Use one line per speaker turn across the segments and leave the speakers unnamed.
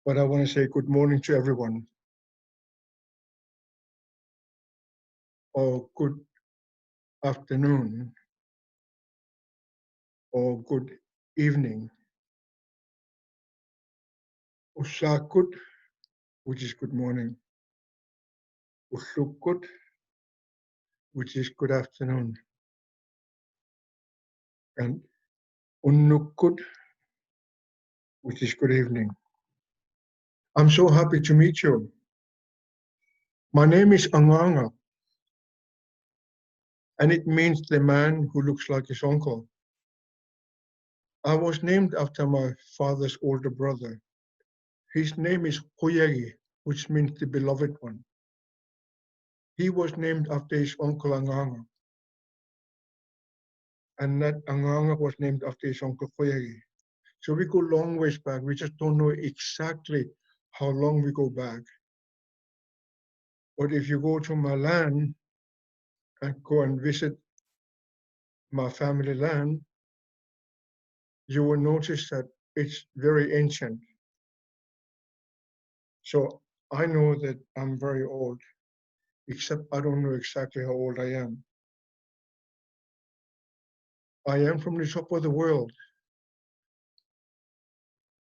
but I want to say good morning to everyone, or good afternoon, or good evening. Ushakut, which is good morning. Ushukut, which is good afternoon. And Unnukut, which is good evening. I'm so happy to meet you. My name is Angaangaq, and it means the man who looks like his uncle. I was named after my father's older brother. His name is Huyegi, which means the beloved one. He was named after his uncle Angaangaq, and that Angaangaq was named after his uncle Huyegi. So we go long ways back. We just don't know exactly how long we go back. But if you go to my land and go and visit my family land, you will notice that it's very ancient. So I know that I'm very old, except I don't know exactly how old I am. I am from the top of the world.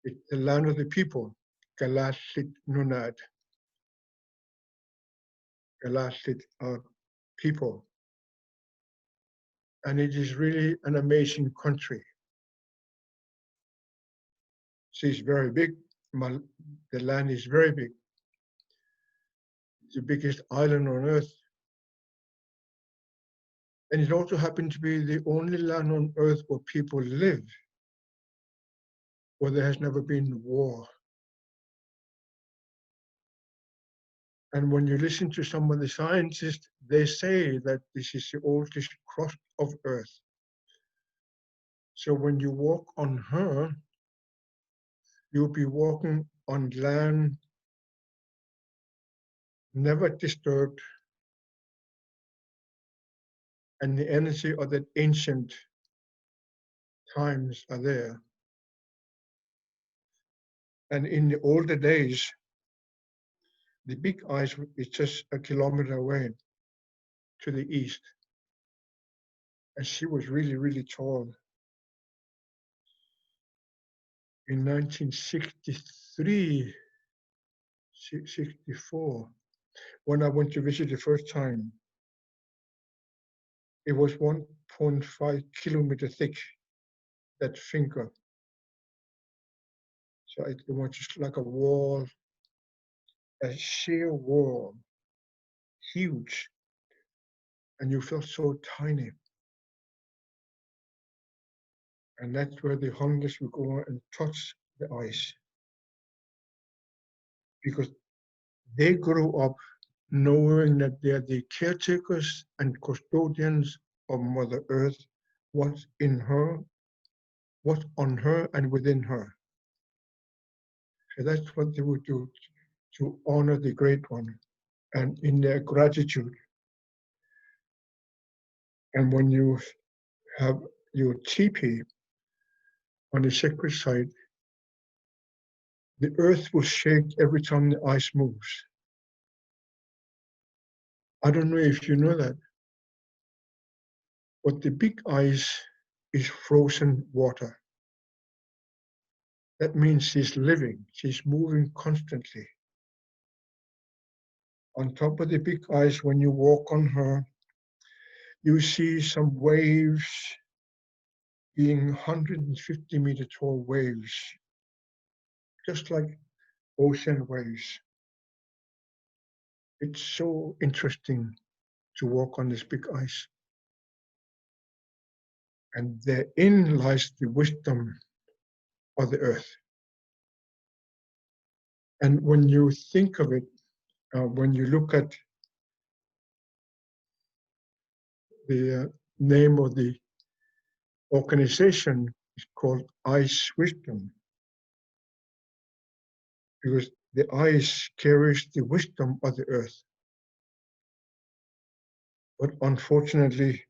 It's the land of the people, Galaslit Nunad. Galaslit are people. And it is really an amazing country. It's very big. The land is very big. It's the biggest island on earth. And it also happened to be the only land on earth where people live, where there has never been war. And when you listen to some of the scientists, they say that this is the oldest crust of earth. So when you walk on her, you'll be walking on land never disturbed, and the energy of that ancient times are there. And in the older days, the big ice is just a kilometer away to the east. And she was really, really tall. In 1963, 64, when I went to visit the first time, it was 1.5 kilometer thick, that finger. So it was just like a wall, a sheer wall, huge. And you felt so tiny. And that's where the hunters would go and touch the ice. Because they grew up knowing that they're the caretakers and custodians of Mother Earth, what's in her, what's on her and within her. So that's what they would do to honor the Great One and in their gratitude. And when you have your teepee on the sacred site, the earth will shake every time the ice moves. I don't know if you know that, but the big ice is frozen water. That means she's living, she's moving constantly. On top of the big ice, when you walk on her, you see some waves being 150-meter tall waves, just like ocean waves. It's so interesting to walk on this big ice. And therein lies the wisdom of the earth. And when you think of it, when you look at the name of the organization, is called IceWisdom, because the ice carries the wisdom of the earth. But unfortunately,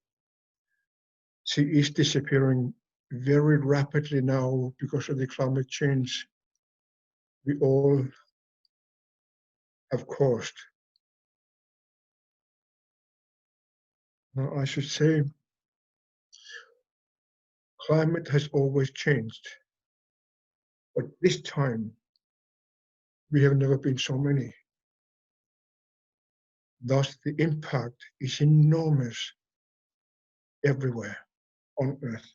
she is disappearing very rapidly now because of the climate change. we all have caused. Now, I should say, climate has always changed, but this time we have never been so many. Thus, the impact is enormous everywhere on Earth,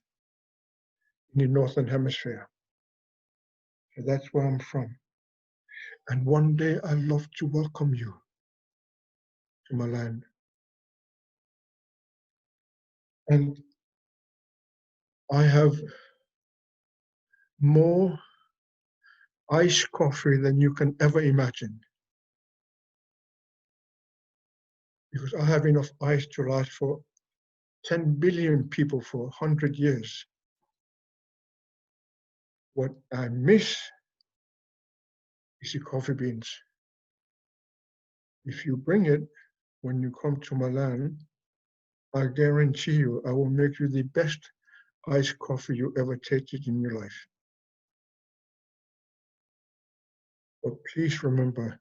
in the Northern Hemisphere. So that's where I'm from. And one day I'd love to welcome you to my land. And I have more iced coffee than you can ever imagine. Because I have enough ice to last for 10 billion people for 100 years. What I miss is the coffee beans. If you bring it when you come to my land, I guarantee you I will make you the best iced coffee you ever tasted in your life. But please remember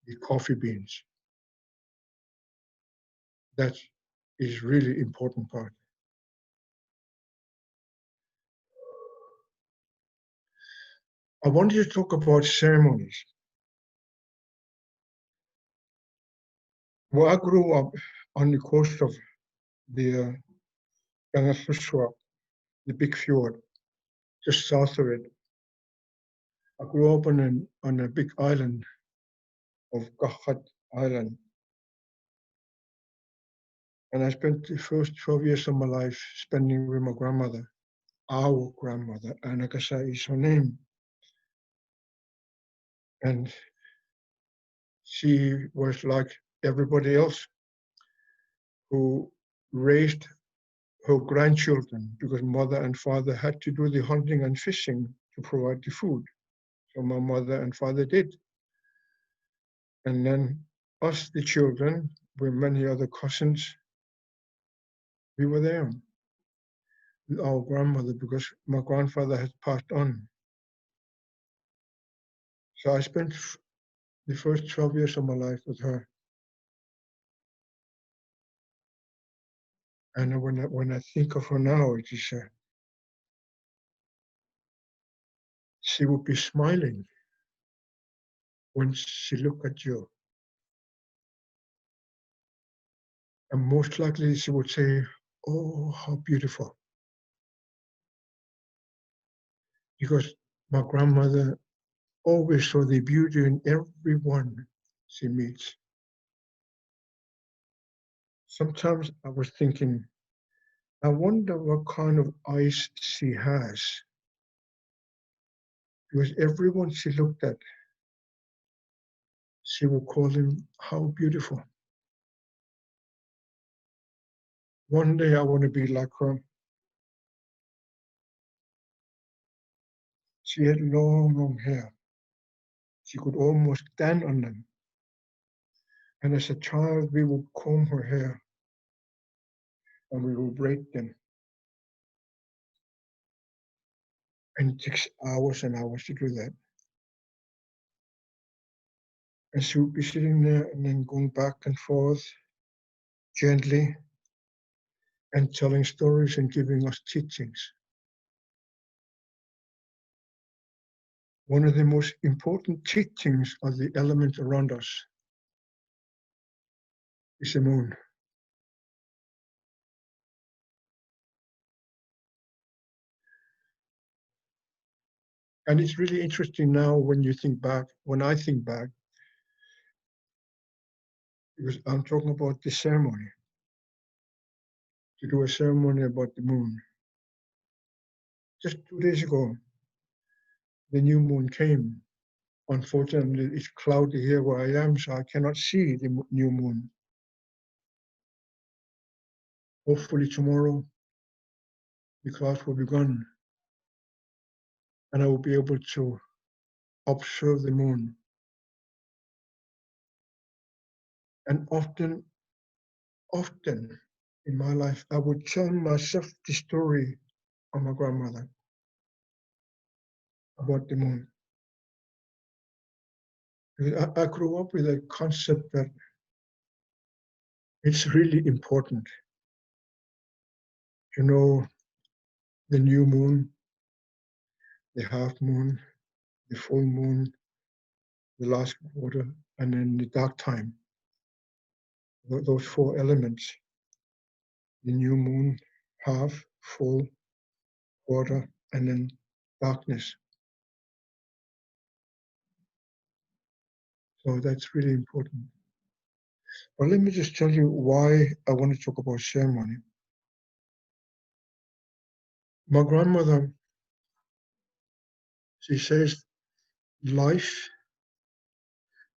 the coffee beans. That is really important part. I wanted to talk about ceremonies. Well, I grew up on the coast of the Angaangaq, the big fjord, just south of it. I grew up on a big island of Angaangaq Island. And I spent the first 12 years of my life spending with my grandmother, our grandmother, Angaangaq is her name. And she was like everybody else who raised her grandchildren because mother and father had to do the hunting and fishing to provide the food. So my mother and father did. And then us, the children, with many other cousins, we were there with our grandmother because my grandfather had passed on. So I spent the first 12 years of my life with her. And when I think of her now, it is she would be smiling when she looked at you. And most likely she would say, "Oh, how beautiful." Because my grandmother always saw the beauty in everyone she meets. Sometimes I was thinking, I wonder what kind of eyes she has. Because everyone she looked at, she would call him, "How beautiful." One day I want to be like her. She had long, long hair. She could almost stand on them. And as a child, we would comb her hair and we would braid them. And it takes hours and hours to do that. And she would be sitting there and then going back and forth gently and telling stories and giving us teachings. One of the most important teachings of the element around us is the moon. And it's really interesting now when you think back, when I think back, because I'm talking about the ceremony, to do a ceremony about the moon. Just 2 days ago, the new moon came. Unfortunately, it's cloudy here where I am, so I cannot see the new moon. Hopefully tomorrow, the clouds will be gone, and I will be able to observe the moon. And often in my life, I would tell myself the story of my grandmother. about the moon. I grew up with a concept that it's really important. You know, the new moon, the half moon, the full moon, the last quarter, and then the dark time. Those four elements, the new moon, half, full, quarter, and then darkness. So that's really important. But let me just tell you why I want to talk about ceremony. My grandmother, she says, life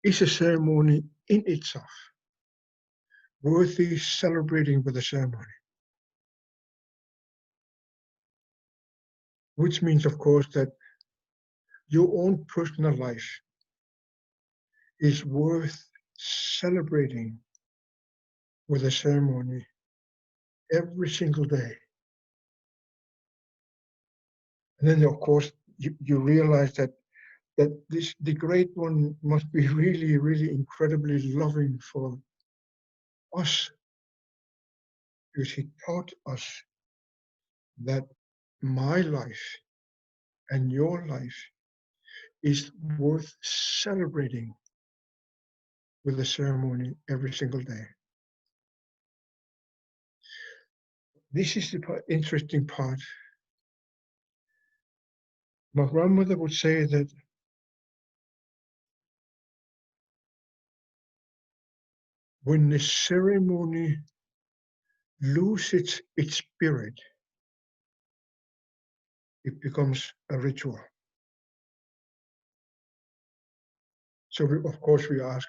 is a ceremony in itself, worthy celebrating with a ceremony. Which means, of course, that your own personal life is worth celebrating with a ceremony every single day. And then, of course, you realize that the great one must be really, really incredibly loving for us, because he taught us that my life and your life is worth celebrating with a ceremony every single day. This is the interesting part. My grandmother would say that when the ceremony loses its spirit, it becomes a ritual. So, of course, we ask,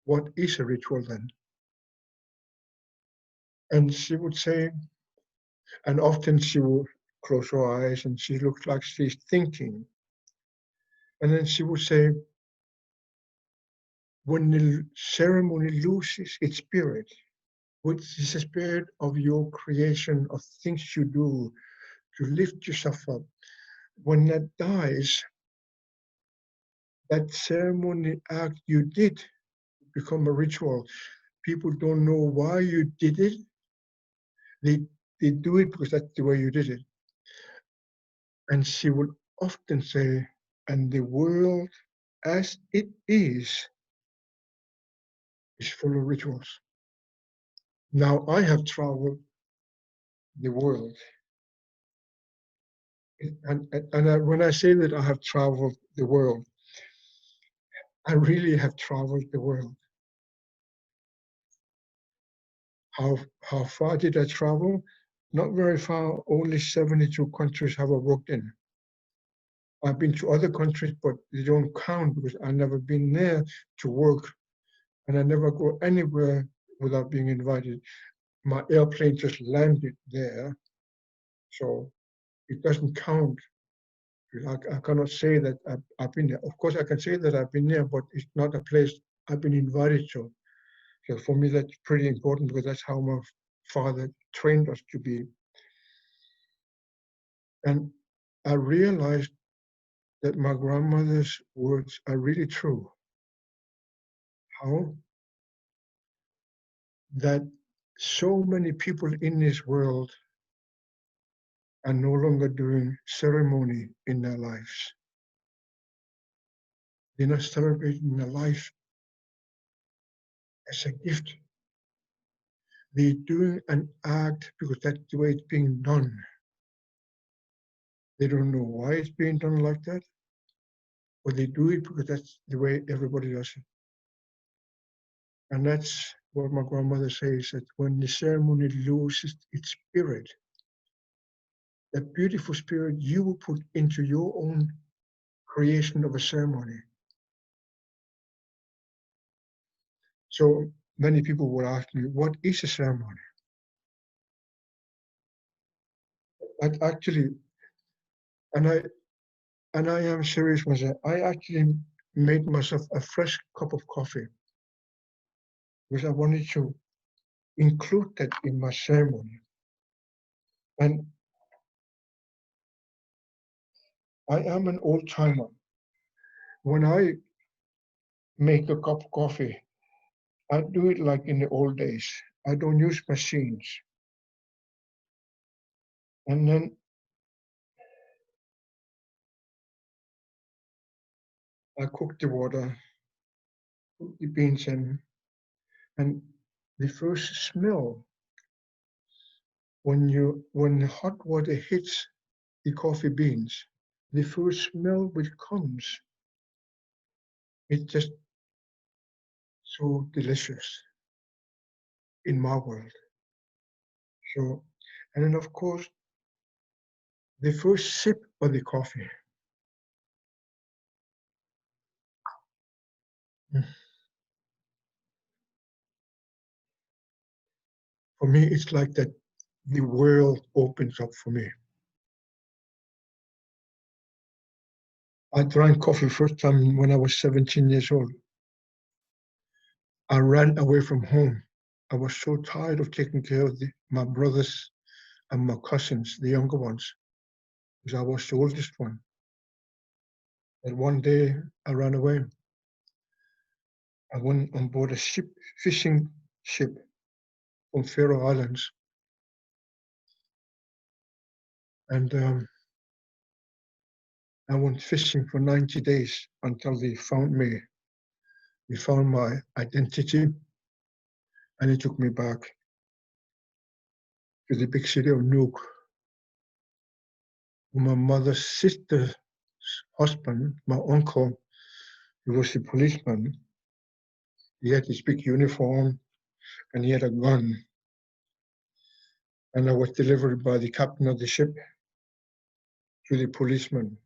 what is a ritual then? And she would say, and often she would close her eyes and she looks like she's thinking. And then she would say, when the ceremony loses its spirit, which is the spirit of your creation, of things you do to lift yourself up, when that dies, that ceremony act you did become a ritual. People don't know why you did it. They do it because that's the way you did it. And she would often say, and the world as it is full of rituals. Now I have traveled the world. When I say that I have traveled the world, I really have traveled the world. How far did I travel? Not very far, only 72 countries have I worked in. I've been to other countries, but they don't count because I've never been there to work, and I never go anywhere without being invited. My airplane just landed there, so it doesn't count. I cannot say that I've been there. Of course, I can say that I've been there, but it's not a place I've been invited to. So for me, that's pretty important because that's how my father trained us to be. And I realized that my grandmother's words are really true. How? That so many people in this world are no longer doing ceremony in their lives. They're not celebrating their life as a gift. They're doing an act because that's the way it's being done. They don't know why it's being done like that, but they do it because that's the way everybody does it. And that's what my grandmother says, that when the ceremony loses its spirit, that beautiful spirit you will put into your own creation of a ceremony. So many people will ask me, what is a ceremony? Actually, and I am serious myself, I actually made myself a fresh cup of coffee because I wanted to include that in my ceremony. And I am an old timer. When I make a cup of coffee, I do it like in the old days. I don't use machines. And then I cook the water, put the beans in, and the first smell when the hot water hits the coffee beans, the first smell which comes, it's just so delicious in my world. So, and then of course, the first sip of the coffee. For me, it's like that the world opens up for me. I drank coffee first time when I was 17 years old. I ran away from home. I was so tired of taking care of my brothers and my cousins, the younger ones, because I was the oldest one. And one day I ran away. I went on board a fishing ship from Faroe Islands. And I went fishing for 90 days until they found me. They found my identity and they took me back to the big city of Nuuk. My mother's sister's husband, my uncle, he was a policeman. He had his big uniform and he had a gun. And I was delivered by the captain of the ship to the policeman.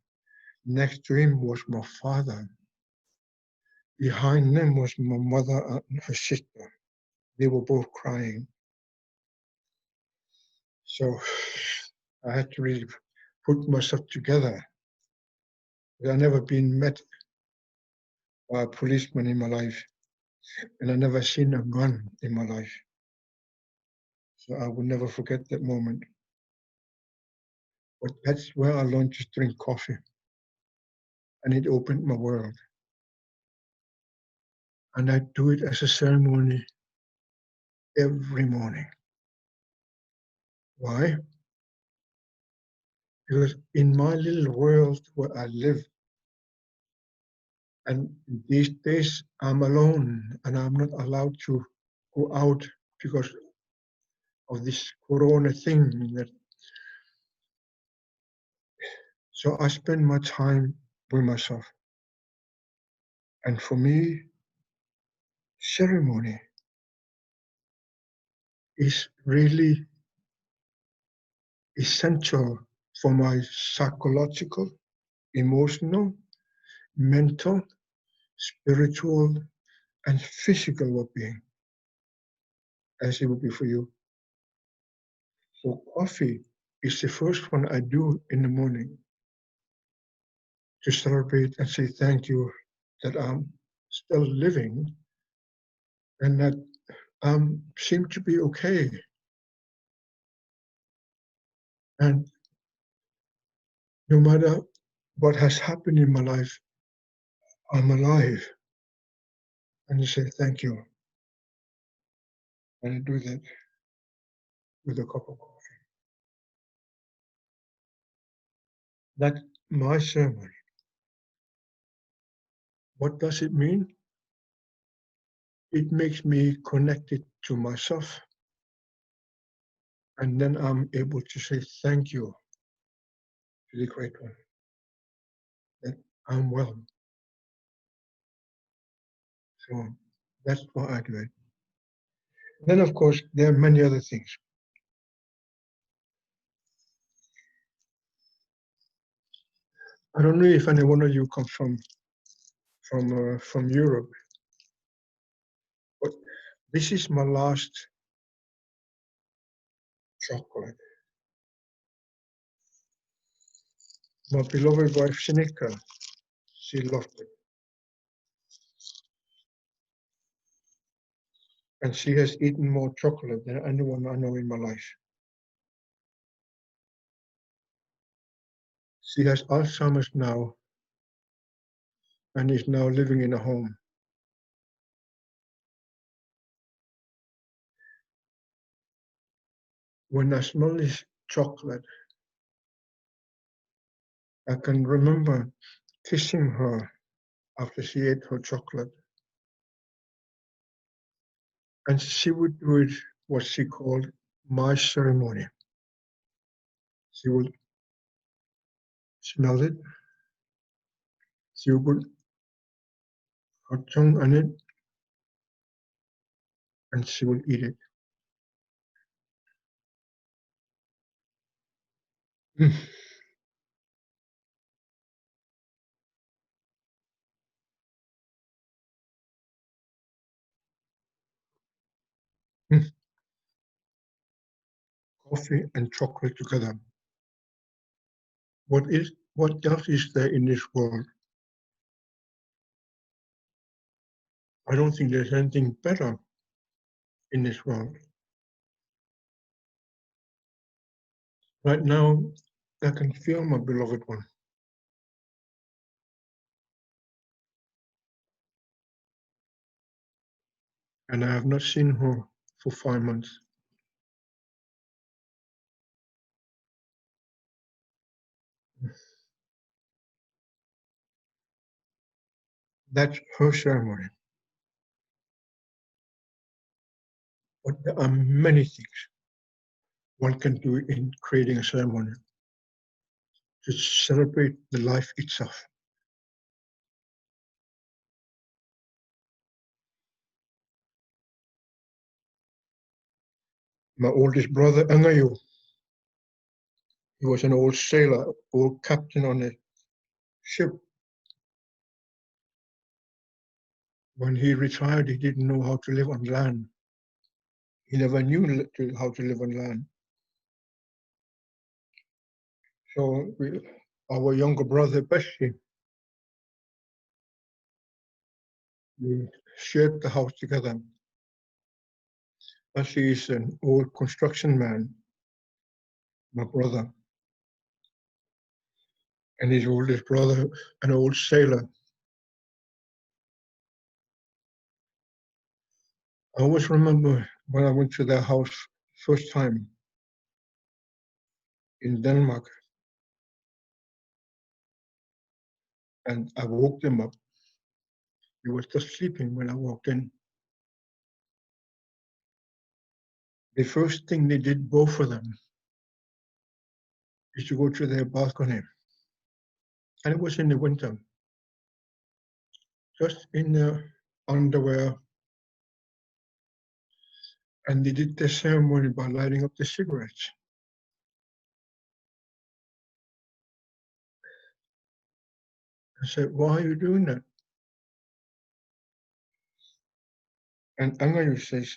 Next to him was my father. Behind them was my mother and her sister. They were both crying. So I had to really put myself together. I've never been met by a policeman in my life, and I never seen a gun in my life. So I will never forget that moment. But that's where I learned to drink coffee, and it opened my world. And I do it as a ceremony every morning. Why? Because in my little world where I live, and these days I'm alone and I'm not allowed to go out because of this corona thing. So I spend my time with myself. And for me, ceremony is really essential for my psychological, emotional, mental, spiritual, and physical well-being, as it would be for you. So coffee is the first one I do in the morning to celebrate and say thank you that I'm still living and that I seem to be okay. And no matter what has happened in my life, I'm alive. And I say thank you. And I do that with a cup of coffee. That's my ceremony. What does it mean? It makes me connected to myself. And then I'm able to say thank you to the Great One, that I'm well. So that's why I do it. Then, of course, there are many other things. I don't know if any one of you come from Europe, but this is my last chocolate. My beloved wife, Sinika, she loved it. And she has eaten more chocolate than anyone I know in my life. She has Alzheimer's now and is now living in a home. When I smell this chocolate, I can remember kissing her after she ate her chocolate. And she would do it, what she called my ceremony. She would smell it, she would put her tongue on it, and she would eat it. Mm. Mm. Coffee and chocolate together. What else is there in this world? I don't think there's anything better in this world. Right now, I can feel my beloved one. And I have not seen her for 5 months. That's her ceremony. But there are many things one can do in creating a ceremony to celebrate the life itself. My oldest brother, Angaangaq, he was an old sailor, old captain on a ship. When he retired, he didn't know how to live on land. He never knew how to live on land. So our younger brother, Bessie, we shared the house together. Bessie is an old construction man, my brother, and his oldest brother, an old sailor. I always remember when I went to their house first time in Denmark, and I woke them up. He was just sleeping when I walked in. The first thing they did, both of them, is to go to their balcony. And it was in the winter, just in their underwear. And they did the ceremony by lighting up the cigarettes. I said, why are you doing that? And Angaangaq says,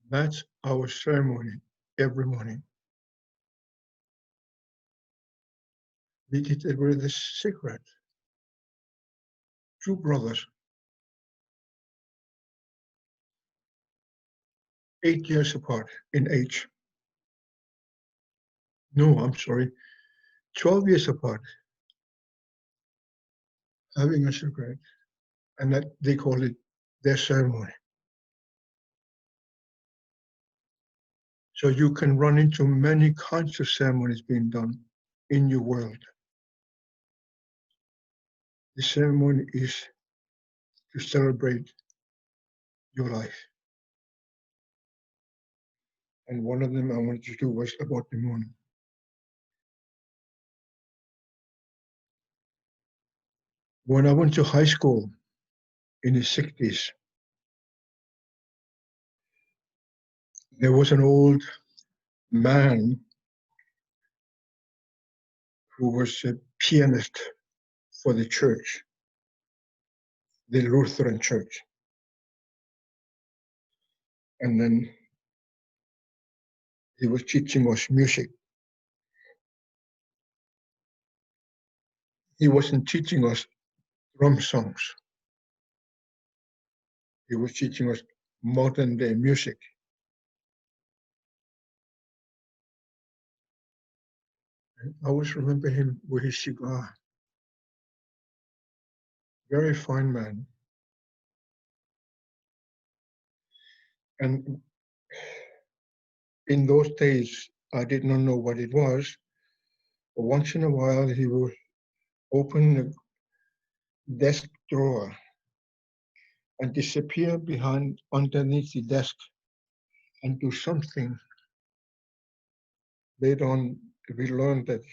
that's our ceremony every morning. They did it with a cigarette. Two brothers, 8 years apart in age. No, I'm sorry, 12 years apart, having a cigarette. And that they call it their ceremony. So you can run into many kinds of ceremonies being done in your world. The ceremony is to celebrate your life. And one of them I wanted to do was about the moon. When I went to high school in the 60s, there was an old man who was a pianist for the church, the Lutheran church. And then he was teaching us music. He wasn't teaching us drum songs. He was teaching us modern day music. I always remember him with his cigar. Very fine man. And in those days, I did not know what it was. But once in a while, he would open the desk drawer and disappear behind underneath the desk and do something. Later on, we learned that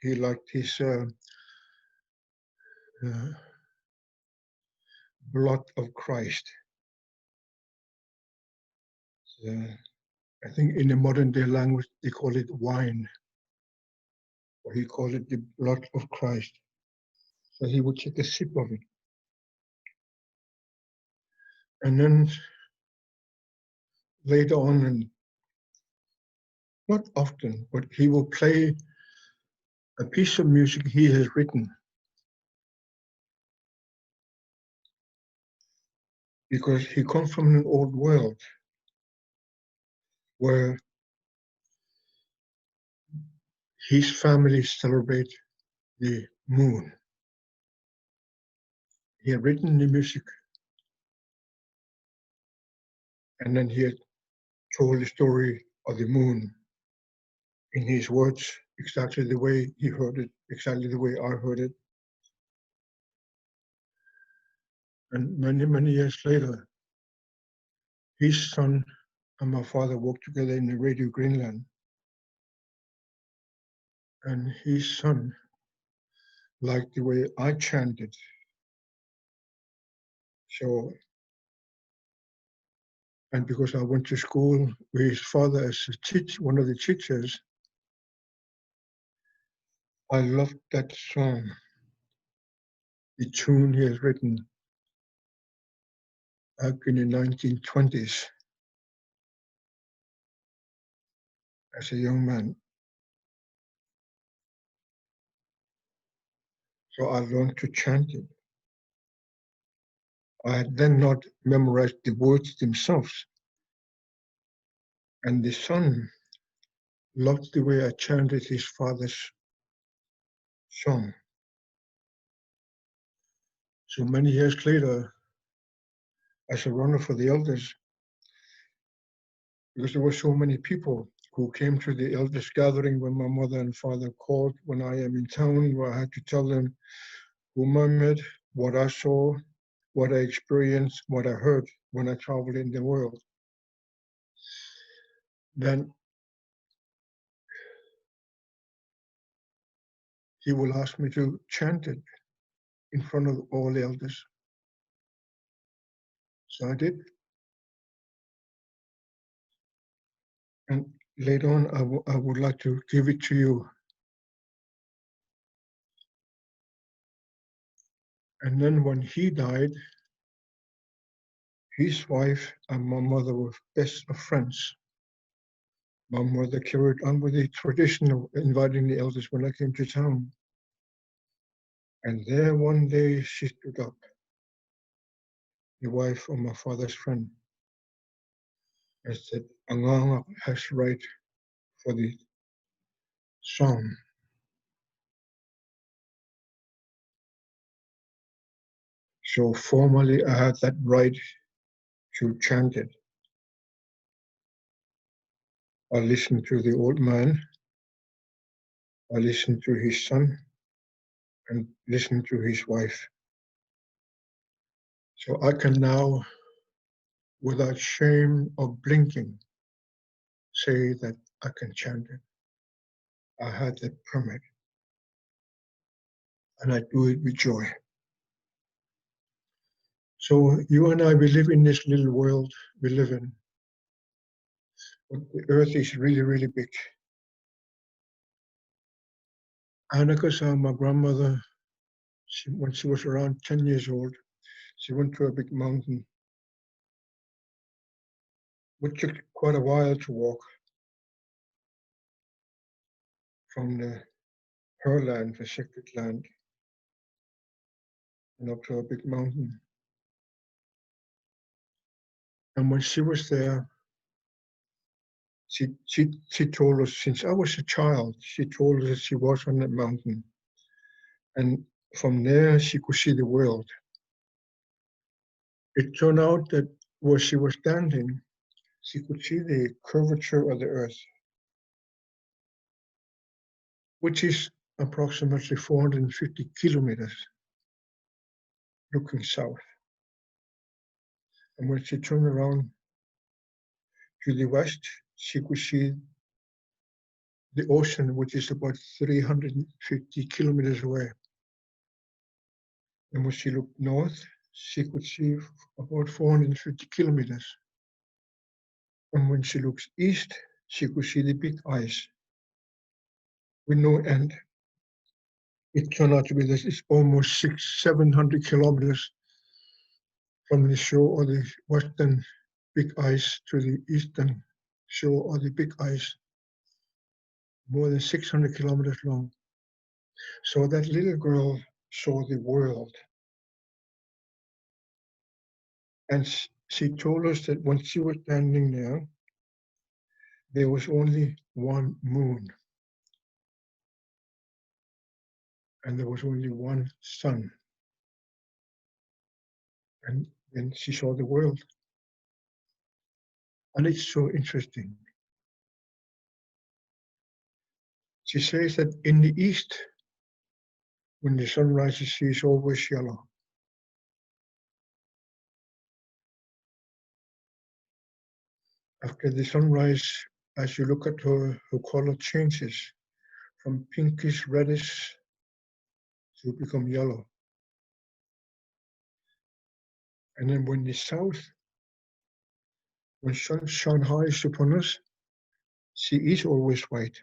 he liked his uh, blood of Christ. I think in the modern day language, they call it wine, or he called it the blood of Christ. So he would take a sip of it. And then later on, and not often, but he will play a piece of music he has written, because he comes from an old world where his family celebrate the moon. He had written the music, and then he had told the story of the moon in his words, exactly the way he heard it, exactly the way I heard it. And many, many years later, his son and my father worked together in the Radio Greenland. And his son liked the way I chanted. So, and because I went to school with his father as one of the teachers, I loved that song, the tune he has written back in the 1920s as a young man. So I learned to chant it. I had then not memorized the words themselves. And the son loved the way I chanted his father's song. So many years later, as a runner for the elders, because there were so many people who came to the elders gathering when my mother and father called when I am in town, where I had to tell them whom I met, what I saw, what I experienced, what I heard when I traveled in the world. Then he will ask me to chant it in front of all the elders. So I did. And later on, I would like to give it to you. And then when he died, his wife and my mother were best of friends. My mother carried on with the tradition of inviting the elders when I came to town. And there one day she stood up, the wife of my father's friend, and said, Angaangaq has right for the song. So formally I had that right to chant it. I listened to the old man, I listened to his son, and listened to his wife. So I can now, without shame or blinking, say that I can chant it. I had that permit, and I do it with joy. So you and I, we live in this little world we live in. But the earth is really, really big. Angaangaq, my grandmother, when she was around 10 years old, she went to a big mountain, which took quite a while to walk from her land, the sacred land, and up to a big mountain. And when she was there, She told us, since I was a child, she told us that she was on that mountain. And from there, she could see the world. It turned out that where she was standing, she could see the curvature of the earth, which is approximately 450 kilometers looking south. And when she turned around to the west, she could see the ocean, which is about 350 kilometers away. And when she looked north, she could see about 450 kilometers. And when she looks east, she could see the big ice with no end. It turned out to be that it's almost 700 kilometers from the shore of the western big ice to the eastern shore of the big ice, more than 600 kilometers long. So that little girl saw the world. And she told us that when she was standing there was only one moon. And there was only one sun. And then she saw the world. And it's so interesting. She says that in the east, when the sun rises, she is always yellow. After the sunrise, as you look at her, her color changes from pinkish reddish to become yellow. And then when the south, when sun shine high upon us, she is always white.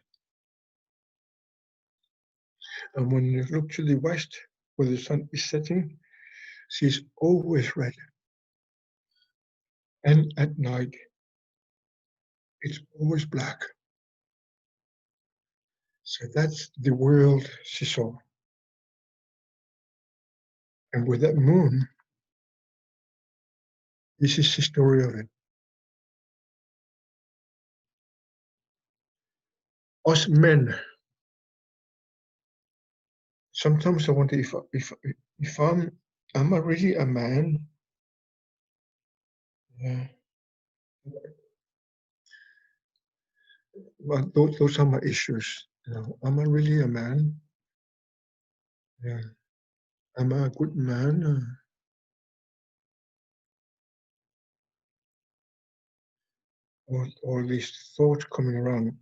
And when you look to the west, where the sun is setting, she's always red. And at night, it's always black. So that's the world she saw. And with that moon, this is the story of it. Us men, sometimes I wonder if am I really a man? Yeah. Well, those are my issues. You know, am I really a man? Yeah. Am I a good man? All these thoughts coming around.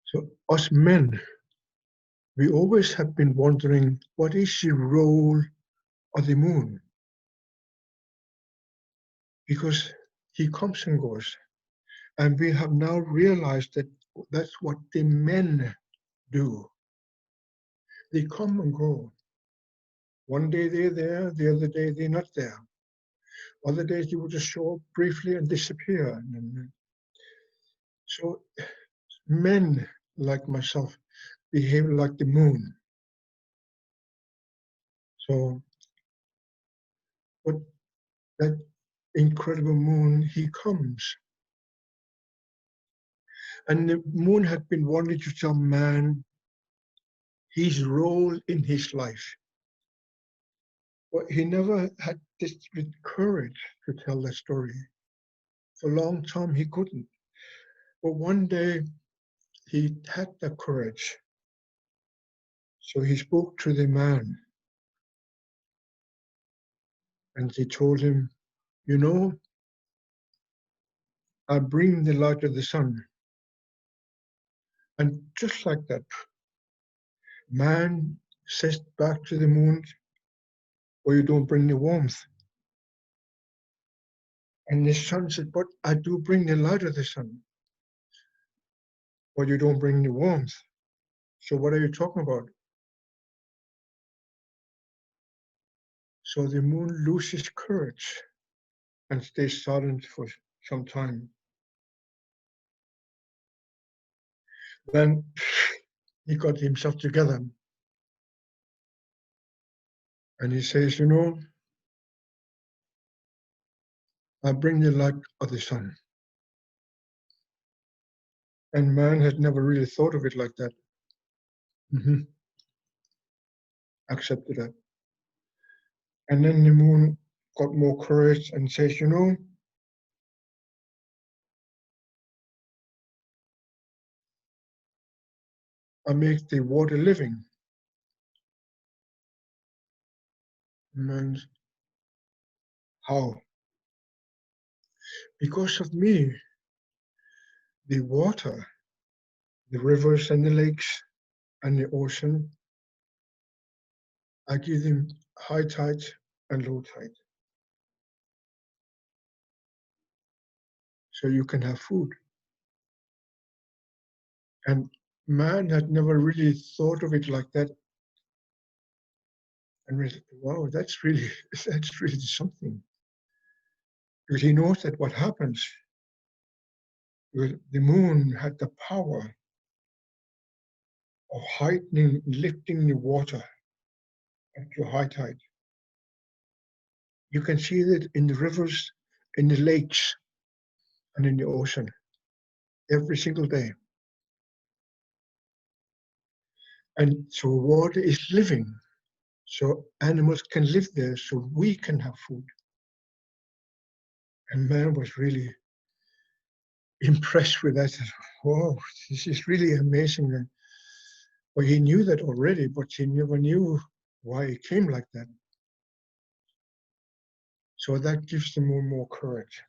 So us men, we always have been wondering, what is the role of the moon? Because he comes and goes. And we have now realized that that's what the men do. They come and go. One day they're there, the other day they're not there. Other days they will just show up briefly and disappear. And so men like myself behave like the moon. So, but that incredible moon, he comes. And the moon had been wanting to tell man his role in his life. But he never had this with courage to tell that story. For a long time he couldn't. But one day he had the courage. So he spoke to the man and he told him, you know, I bring the light of the sun. And just like that, man says back to the moon, or you don't bring the warmth. And the sun said, but I do bring the light of the sun, but you don't bring the warmth. So what are you talking about? So the moon loses courage and stays silent for some time. Then he got himself together and he says, you know, I bring the light of the sun. And man had never really thought of it like that. Accepted that. And then the moon got more courage and says, I make the water living. And how? Because of me, the water, the rivers and the lakes and the ocean, I give them high tide and low tide. So you can have food. And man had never really thought of it like that. And we said, wow, that's really something. Because he knows that what happens, because the moon had the power of heightening, lifting the water up to high tide. You can see that in the rivers, in the lakes, and in the ocean every single day. And so water is living. So animals can live there, so we can have food. And man was really impressed with that. Wow, this is really amazing. Well, he knew that already, but he never knew why it came like that. So that gives them more courage.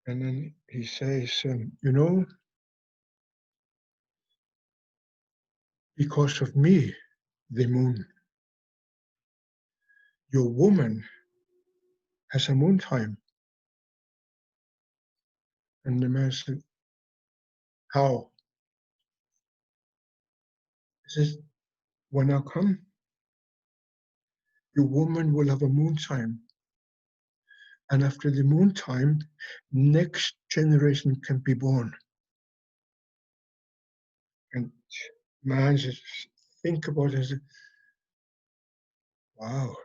And then he says, because of me, the moon, your woman has a moon time. And the man said, how? He says, when I come, your woman will have a moon time. And after the moon time, next generation can be born. And man just think about it. Wow,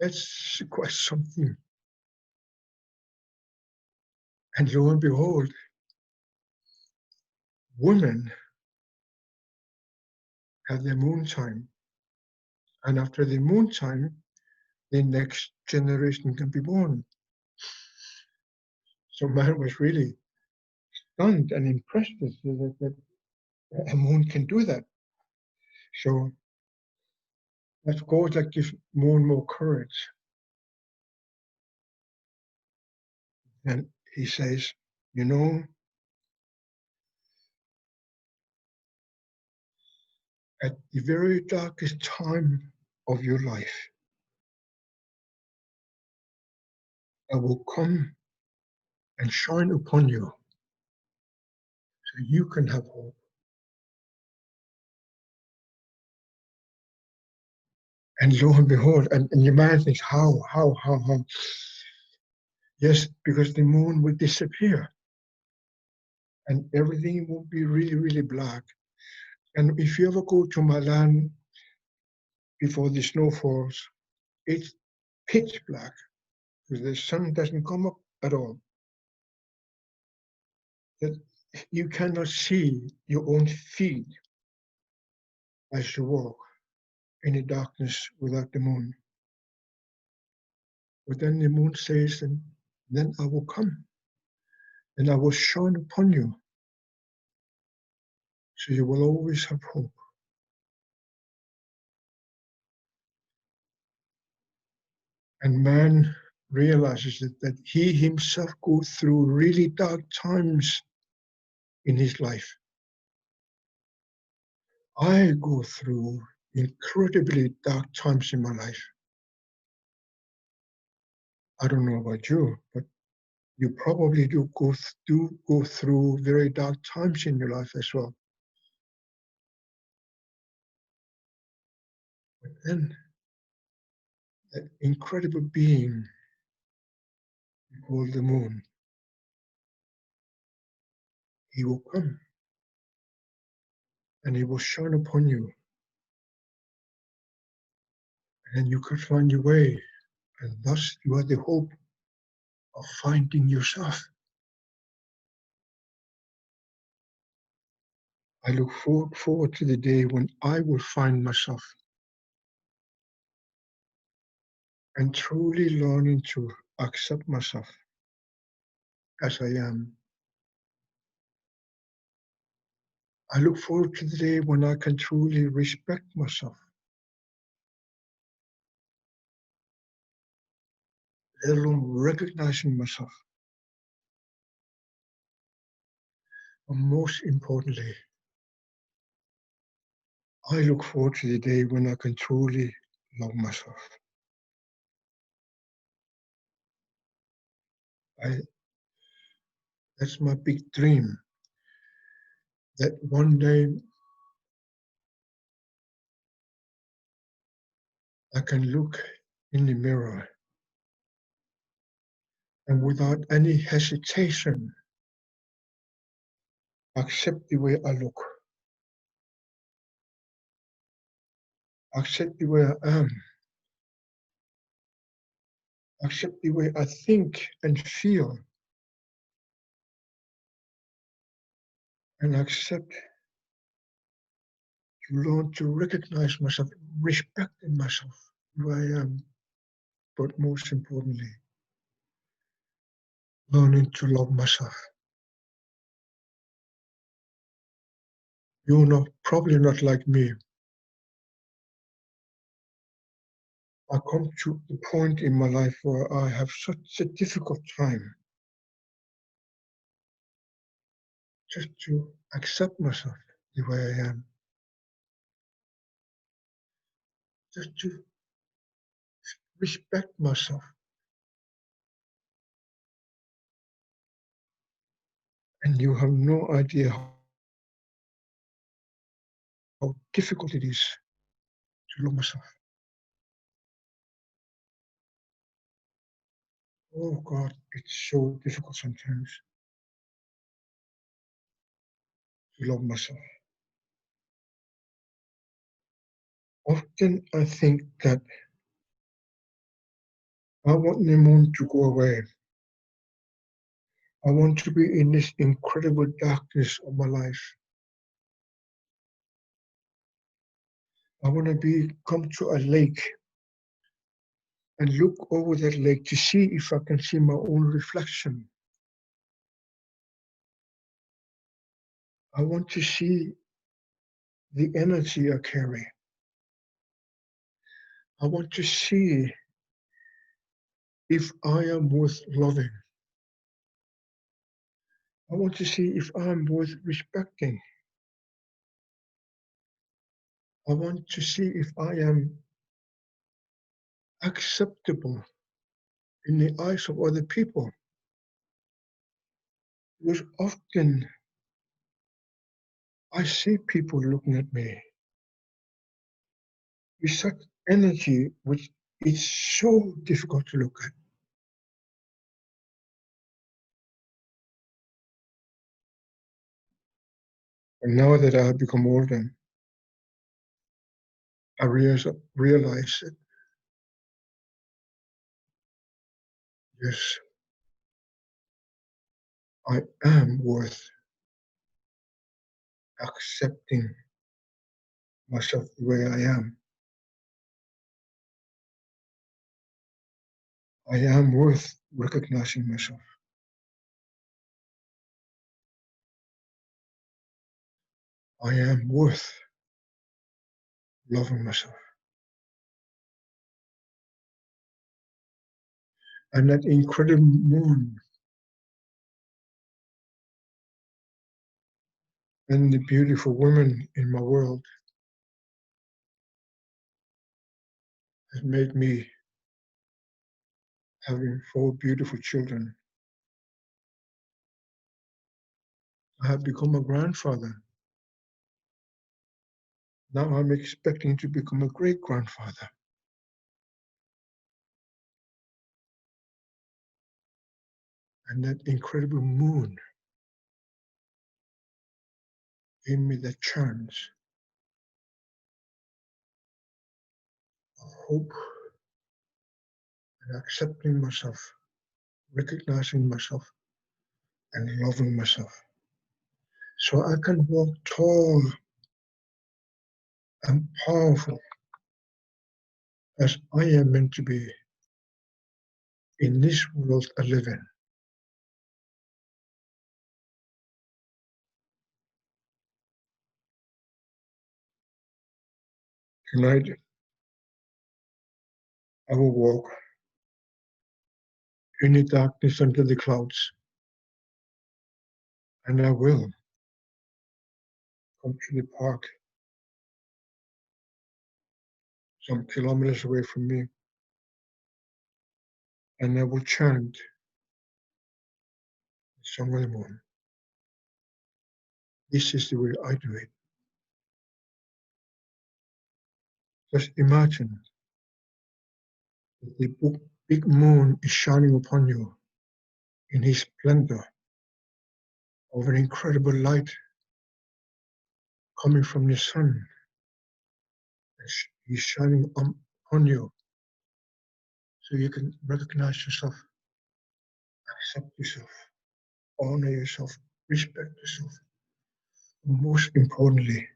that's quite something. And lo and behold, women have their moon time. And after the moon time, the next generation can be born. So man was really stunned and impressed that a moon can do that. So that's God that gives more and more courage. And he says, at the very darkest time of your life, I will come and shine upon you so you can have hope. And lo and behold, and your man thinks, how? Yes, because the moon will disappear and everything will be really, really black. And if you ever go to Milan before the snow falls, it's pitch black because the sun doesn't come up at all. That you cannot see your own feet as you walk in the darkness without the moon. But then the moon says, and then I will come and I will shine upon you. So you will always have hope. And man realizes that he himself goes through really dark times in his life. I go through incredibly dark times in my life. I don't know about you, but you probably do go through very dark times in your life as well. But then that incredible being called the moon, he will come and he will shine upon you. And you can find your way. And thus you have the hope of finding yourself. I look forward to the day when I will find myself and truly learning to accept myself as I am. I look forward to the day when I can truly respect myself, let alone recognizing myself. And most importantly, I look forward to the day when I can truly love myself. That's my big dream, that one day I can look in the mirror and without any hesitation accept the way I look, accept the way I am, accept the way I think and feel, and accept to learn to recognize myself, respecting myself, who I am, but most importantly, learning to love myself. You're not probably not like me. I come to the point in my life where I have such a difficult time just to accept myself the way I am, just to respect myself. And you have no idea how difficult it is to love myself. Oh God, it's so difficult sometimes to love myself. Often I think that I want the moon to go away. I want to be in this incredible darkness of my life. I want to come to a lake and look over that lake to see if I can see my own reflection. I want to see the energy I carry. I want to see if I am worth loving. I want to see if I am worth respecting. I want to see if I am acceptable in the eyes of other people. Because often I see people looking at me with such energy which is so difficult to look at. And now that I have become older, I realize that, yes, I am worth accepting myself the way I am. I am worth recognizing myself. I am worth loving myself. And that incredible moon and the beautiful women in my world has made me having 4 beautiful children. I have become a grandfather. Now I'm expecting to become a great grandfather. And that incredible moon gave me the chance of hope and accepting myself, recognizing myself, and loving myself. so I can walk tall and powerful as I am meant to be in this world I live in. Tonight, I will walk in the darkness under the clouds, and I will come to the park some kilometers away from me, and I will chant the song of the moon. This is the way I do it. Just imagine that the big moon is shining upon you in his splendor of an incredible light coming from the sun. He's shining on you so you can recognize yourself, accept yourself, honor yourself, respect yourself, and most importantly,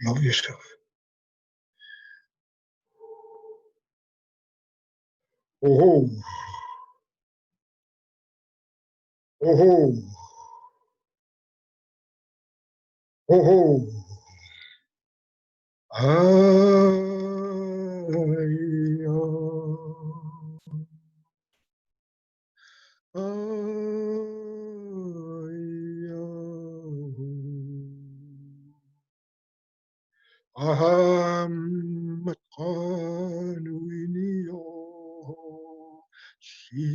love yourself. Oh, oh, oh, Aham matqanuiniyo si.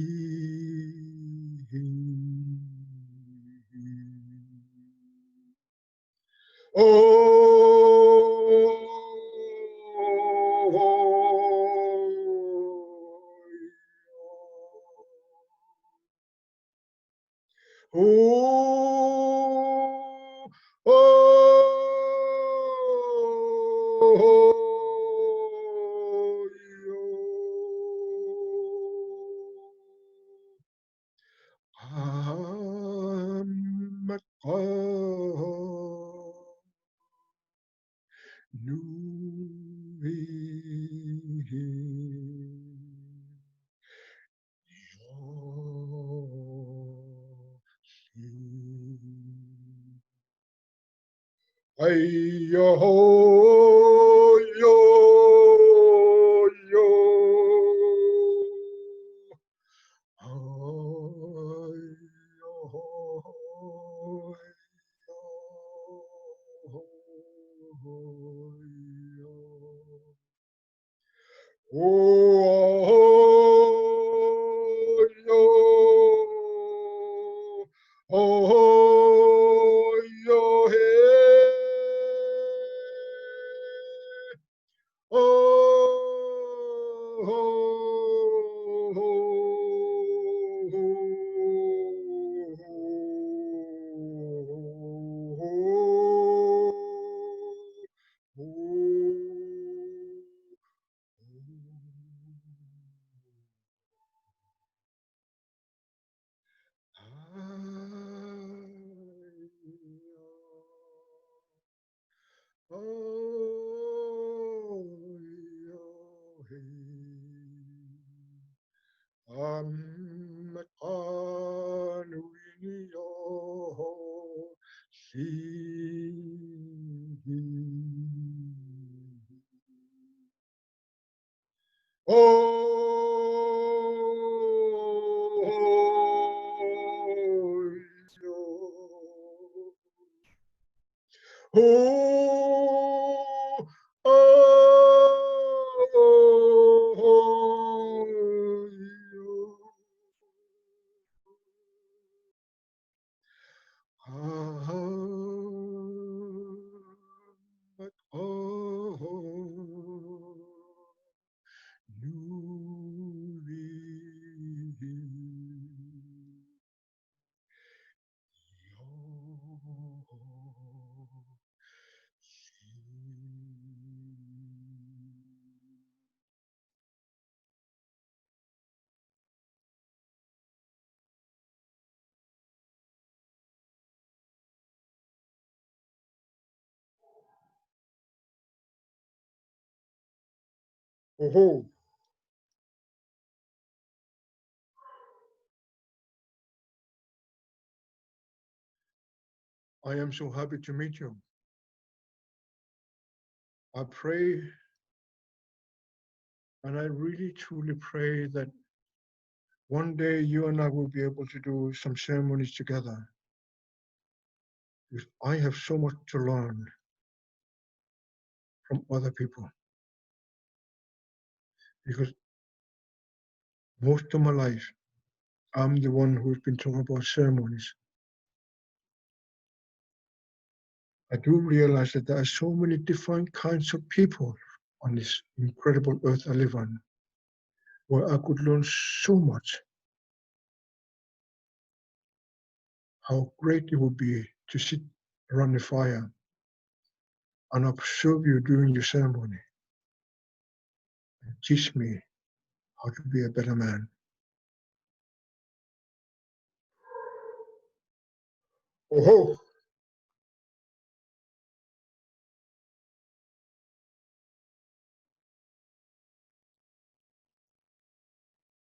Ay yo yo yo. Ay yo yo. Oh yo. Oh yo hey. Oh, Oh, I am so happy to meet you. I pray, and I really truly pray that one day you and I will be able to do some ceremonies together. Because I have so much to learn from other people. Because most of my life, I'm the one who's been talking about ceremonies. I do realize that there are so many different kinds of people on this incredible earth I live on, where I could learn so much. How great it would be to sit around the fire and observe you during your ceremony and teach me how to be a better man. Oh,